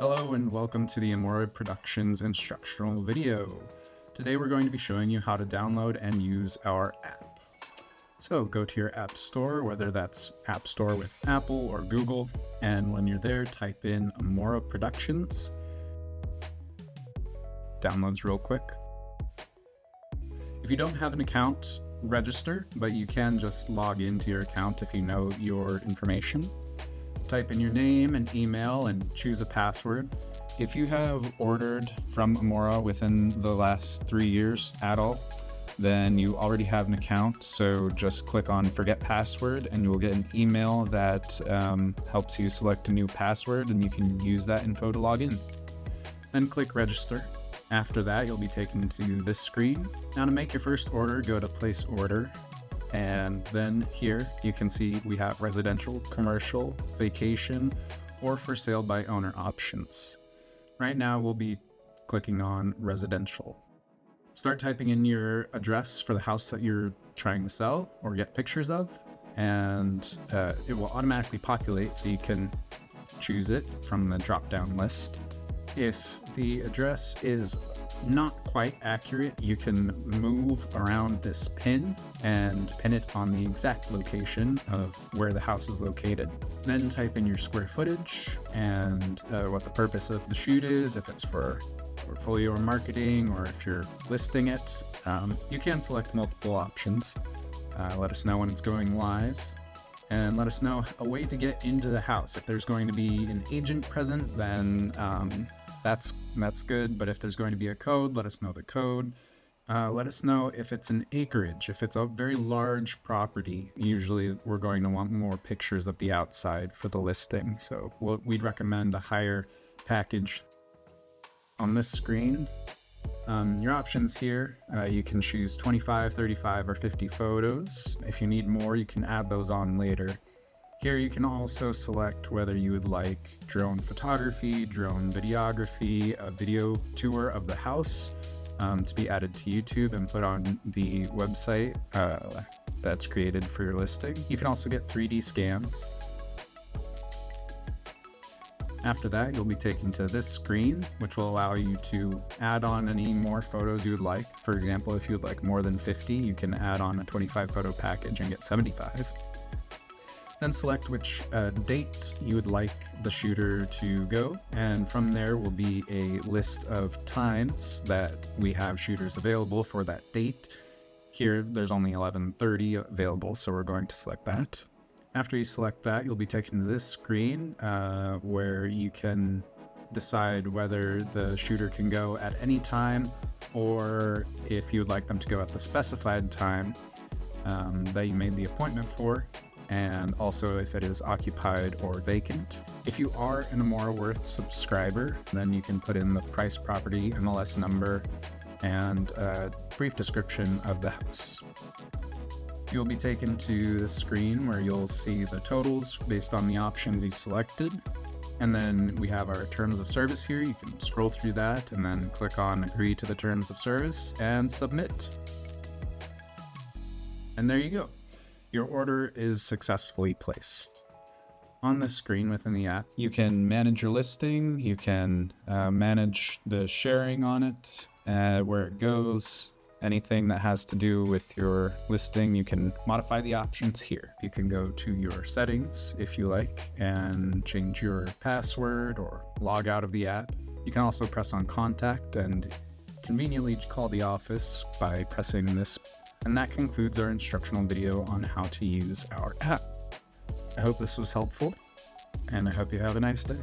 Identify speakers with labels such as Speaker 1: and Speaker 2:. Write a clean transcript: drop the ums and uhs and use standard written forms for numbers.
Speaker 1: Hello and welcome to the Amoura Productions instructional video. Today we're going to be showing you how to download and use our app. So go to your app store, whether that's App Store with Apple or Google, and when you're there, type in Amoura Productions. Downloads real quick. If you don't have an account, register, but you can just log into your account if you know your information. Type in your name and email and choose a password. If you have ordered from Amoura within the last 3 years at all, then you already have an account. So just click on Forget Password and you will get an email that helps you select a new password, and you can use that info to log in. Then click Register. After that, you'll be taken to this screen. Now to make your first order, go to Place Order. And then here you can see we have residential, commercial, vacation, or for sale by owner options. Right now we'll be clicking on residential. Start typing in your address for the house that you're trying to sell or get pictures of, and it will automatically populate so you can choose it from the drop-down list. If the address is not quite accurate, you can move around this pin and pin it on the exact location of where the house is located. Then type in your square footage and what the purpose of the shoot is, if it's for portfolio or marketing, or if you're listing it. You can select multiple options. Let us know when it's going live, and let us know a way to get into the house. If there's going to be an agent present, then that's good, but if there's going to be a code, let us know the code. Let us know if it's an acreage. If it's a very large property, usually we're going to want more pictures of the outside for the listing, so we'd recommend a higher package. On this screen, your options here, you can choose 25, 35, or 50 photos. If you need more, you can add those on later. Here you can also select whether you would like drone photography, drone videography, a video tour of the house to be added to YouTube and put on the website that's created for your listing. You can also get 3D scans. After that, you'll be taken to this screen, which will allow you to add on any more photos you would like. For example, if you would like more than 50, you can add on a 25 photo package and get 75. Then select which date you would like the shooter to go, and from there will be a list of times that we have shooters available for that date. Here there's only 11:30 available, so we're going to select that. After you select that, you'll be taken to this screen where you can decide whether the shooter can go at any time, or if you would like them to go at the specified time that you made the appointment for, and also if it is occupied or vacant. If you are an Amoura Worth subscriber, then you can put in the price, property, MLS number, and a brief description of the house. You'll be taken to the screen where you'll see the totals based on the options you selected. And then we have our terms of service here. You can scroll through that and then click on agree to the terms of service and submit. And there you go. Your order is successfully placed. On the screen within the app, you can manage your listing, you can manage the sharing on it, where it goes, anything that has to do with your listing. You can modify the options here. You can go to your settings if you like and change your password or log out of the app. You can also press on contact and conveniently call the office by pressing this. And that concludes our instructional video on how to use our app. I hope this was helpful, and I hope you have a nice day.